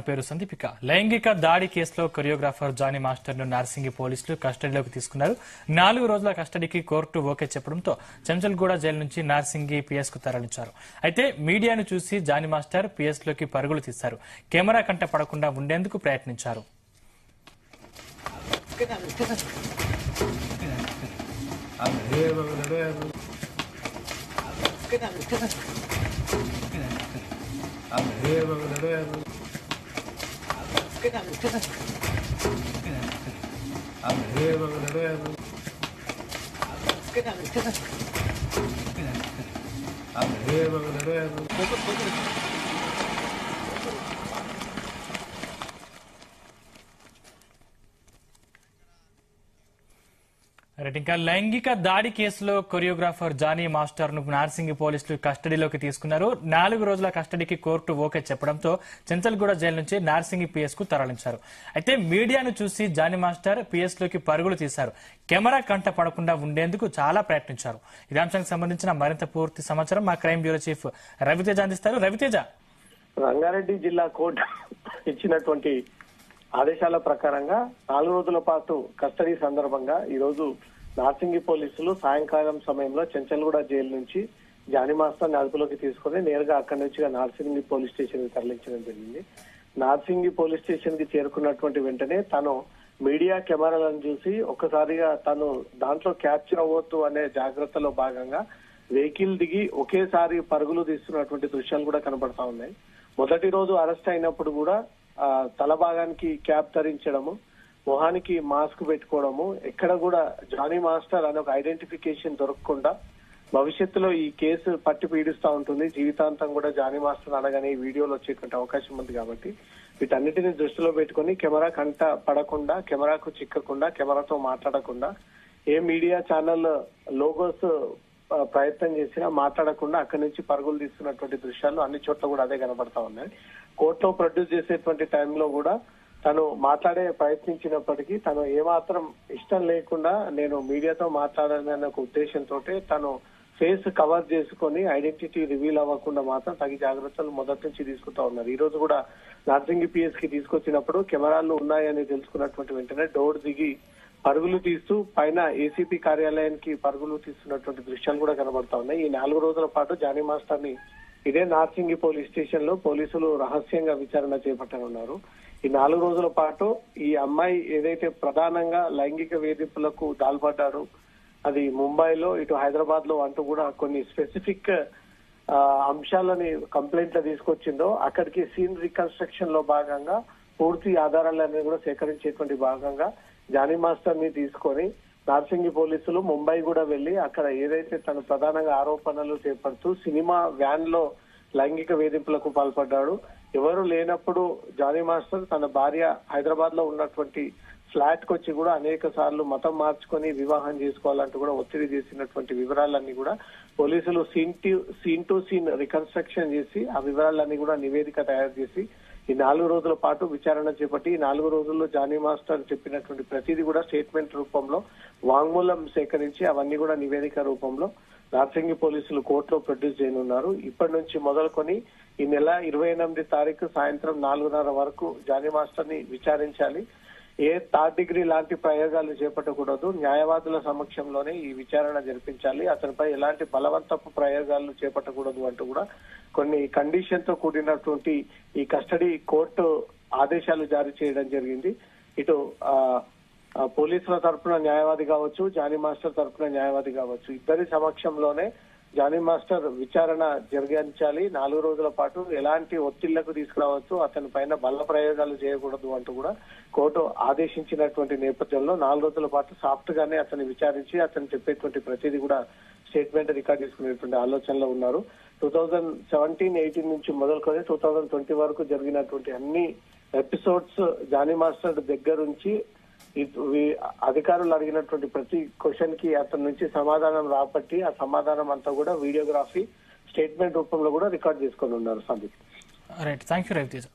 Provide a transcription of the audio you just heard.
పేరు సందీప్. లైంగిక దాడి కేసులో కొరియోగ్రాఫర్ జానీ మాస్టర్ ను నార్సింగి పోలీసులు కస్టడీలోకి తీసుకున్నారు. 4 రోజుల కస్టడీకి కోర్టు ఓకే చెప్పడంతో చెంచల్గూడ జైలు నుంచి నార్సింగి పిఎస్ కు తరలించారు. అయితే మీడియాను చూసి జానీ మాస్టర్ పిఎస్ లోకి పరుగులు తీశారు. కెమెరా కంట పడకుండా ఉండేందుకు ప్రయత్నించారు. ఇంకా లైంగిక దాడి కేసులో కొరియోగ్రాఫర్ జానీ మాస్టర్ ను నార్సింగి పోలీసులు కస్టడీలోకి తీసుకున్నారు. 4 రోజుల కస్టడీకి కోర్టు ఓకే చెప్పడంతో చెంచల్గూడ జైలు నుంచి నార్సింగి పిఎస్ కు తరలించారు. అయితే మీడియాను చూసి జానీ మాస్టర్ పిఎస్ లోకి పరుగులు తీశారు. కెమెరా కంట పడకుండా ఉండేందుకు చాలా ప్రయత్నించారు. ఇదే అంశానికి సంబంధించిన మరింత పూర్తి సమాచారం మా క్రైమ్ బ్యూరో చీఫ్ రవితేజ అందిస్తారు. రవితేజ, రంగారెడ్డి జిల్లా కోర్టు ఇచ్చినటువంటి ఆదేశాల ప్రకారంగా 4 రోజుల పాటు కస్టడీ సందర్భంగా ఈ రోజు నార్సింగి పోలీసులు సాయంకాలం సమయంలో చెంచల్గూడ జైలు నుంచి జానీ మాస్టర్ అదుపులోకి తీసుకుని నేరుగా అక్కడి నుంచి నార్సింగి పోలీస్ స్టేషన్ కి తరలించడం జరిగింది. నార్సింగి పోలీస్ స్టేషన్ కి చేరుకున్నటువంటి వెంటనే తను మీడియా కెమెరాలను చూసి ఒక్కసారిగా తను దాంట్లో క్యాప్చర్ అవ్వద్దు అనే జాగ్రత్తలో భాగంగా వెహికల్ దిగి ఒకేసారి పరుగులు తీస్తున్నటువంటి దృశ్యాలు కూడా కనబడతా ఉన్నాయి. మొదటి రోజు అరెస్ట్ అయినప్పుడు కూడా తల భాగానికి క్యాప్ ధరించడము, మొహానికి మాస్క్ పెట్టుకోవడము, ఎక్కడ కూడా జానీ మాస్టర్ అనే ఒక ఐడెంటిఫికేషన్ దొరకకుండా భవిష్యత్తులో ఈ కేసు పట్టి పీడిస్తా ఉంటుంది. జీవితాంతం కూడా జానీ మాస్టర్ అనగానే ఈ వీడియోలో వచ్చేటువంటి అవకాశం ఉంది కాబట్టి వీటన్నిటిని దృష్టిలో పెట్టుకుని కెమెరా కంట పడకుండా, కెమెరాకు చిక్కకుండా, కెమెరాతో మాట్లాడకుండా, ఏ మీడియా ఛానల్ లోగోస్ ప్రయత్నం చేసినా మాట్లాడకుండా అక్కడి నుంచి పరుగులు తీస్తున్నటువంటి దృశ్యాలు అన్ని చోట్ల కూడా అదే కనబడతా ఉన్నాయి. కోర్టులో ప్రొడ్యూస్ చేసేటువంటి టైంలో కూడా తను మాట్లాడే ప్రయత్నించినప్పటికీ తను ఏమాత్రం ఇష్టం లేకుండా నేను మీడియాతో మాట్లాడాలనే ఒక ఉద్దేశంతో తను ఫేస్ కవర్ చేసుకొని ఐడెంటిటీ రివీల్ అవ్వకుండా మాత్రం తగి జాగ్రత్తలు మొదటి నుంచి తీసుకుంటా ఉన్నారు. ఈ రోజు కూడా నార్సింగి పిఎస్ కి తీసుకొచ్చినప్పుడు కెమెరాలు ఉన్నాయని తెలుసుకున్నటువంటి వెంటనే డోర్ దిగి పరుగులు తీస్తూ పైన ఏసీపీ కార్యాలయానికి పరుగులు తీస్తున్నటువంటి దృశ్యాలు కూడా కనబడతా ఉన్నాయి. ఈ 4 రోజుల పాటు జానీ మాస్టర్ ని ఇదే నార్సింగి పోలీస్ స్టేషన్ లో పోలీసులు రహస్యంగా విచారణ చేపట్టనున్నారు. ఈ 4 రోజుల పాటు ఈ అమ్మాయి ఏదైతే ప్రధానంగా లైంగిక వేధింపులకు దాల్పడ్డారు, అది ముంబైలో ఇటు హైదరాబాద్ లో అంటూ కూడా కొన్ని స్పెసిఫిక్ అంశాలని కంప్లైంట్ లో తీసుకొచ్చిందో అక్కడికి సీన్ రికన్స్ట్రక్షన్ లో భాగంగా పూర్తి ఆధారాలన్నీ కూడా సేకరించేటువంటి భాగంగా జానీ మాస్టర్ ని తీసుకొని నార్సింగి పోలీసులు ముంబై కూడా వెళ్లి అక్కడ ఏదైతే తను ప్రధానంగా ఆరోపణలు చేపడుతూ సినిమా వ్యాన్ లో లైంగిక వేధింపులకు పాల్పడ్డాడు, ఎవరు లేనప్పుడు జానీ మాస్టర్ తన భార్య హైదరాబాద్ లో ఉన్నటువంటి ఫ్లాట్ కు వచ్చి కూడా అనేక సార్లు మతం మార్చుకొని వివాహం చేసుకోవాలంటూ కూడా ఒత్తిడి చేసినటువంటి వివరాలన్నీ కూడా పోలీసులు సీన్ టు సీన్ రికన్స్ట్రక్షన్ చేసి ఆ వివరాలన్నీ కూడా నివేదిక తయారు చేసి ఈ 4 రోజుల పాటు విచారణ చేపట్టి ఈ 4 రోజుల్లో జానీ మాస్టర్ చెప్పినటువంటి ప్రతిదీ కూడా స్టేట్మెంట్ రూపంలో వాంగ్మూలం సేకరించి అవన్నీ కూడా నివేదిక రూపంలో నార్సింగి పోలీసులు కోర్టులో ప్రొడ్యూస్ చేయనున్నారు. ఇప్పటి నుంచి మొదలుకొని ఈ నెల 28 తారీఖు సాయంత్రం 4:30 వరకు జానీ మాస్టర్ ని విచారించాలి. ఏ థర్డ్ డిగ్రీ లాంటి ప్రయోగాలు చేపట్టకూడదు, న్యాయవాదుల సమక్షంలోనే ఈ విచారణ జరిపించాలి, అతనిపై ఎలాంటి బలవంతపు ప్రయోగాలు చేపట్టకూడదు అంటూ కూడా కొన్ని కండిషన్ తో కూడినటువంటి ఈ కస్టడీ కోర్టు ఆదేశాలు జారీ చేయడం జరిగింది. ఇటు పోలీసుల తరఫున న్యాయవాది కావచ్చు, జానీ మాస్టర్ తరఫున న్యాయవాది కావచ్చు, ఇద్దరి సమక్షంలోనే జానీ మాస్టర్ విచారణ జరిగించాలి. 4 రోజుల పాటు ఎలాంటి ఒత్తిళ్లకు తీసుకురావచ్చు, అతని పైన బల ప్రయోగాలు చేయకూడదు అంటూ కూడా కోర్టు ఆదేశించినటువంటి నేపథ్యంలో 4 రోజుల పాటు సాఫ్ట్ గానే అతన్ని విచారించి అతను చెప్పేటువంటి ప్రతిదీ కూడా స్టేట్మెంట్ రికార్డ్ చేసుకునేటువంటి ఆలోచనలో ఉన్నారు. 2017-18 నుంచి మొదలుకొని 2020 వరకు జరిగినటువంటి అన్ని ఎపిసోడ్స్ జానీ మాస్టర్ దగ్గర నుంచి అధికారులు అడిగినటువంటి ప్రతి క్వశ్చన్ కి అతని నుంచి సమాధానం రాబట్టి ఆ సమాధానం అంతా కూడా వీడియోగ్రఫీ స్టేట్మెంట్ రూపంలో కూడా రికార్డ్ చేసుకొని ఉన్నారు. Sandeep, right, thank you Raviteja.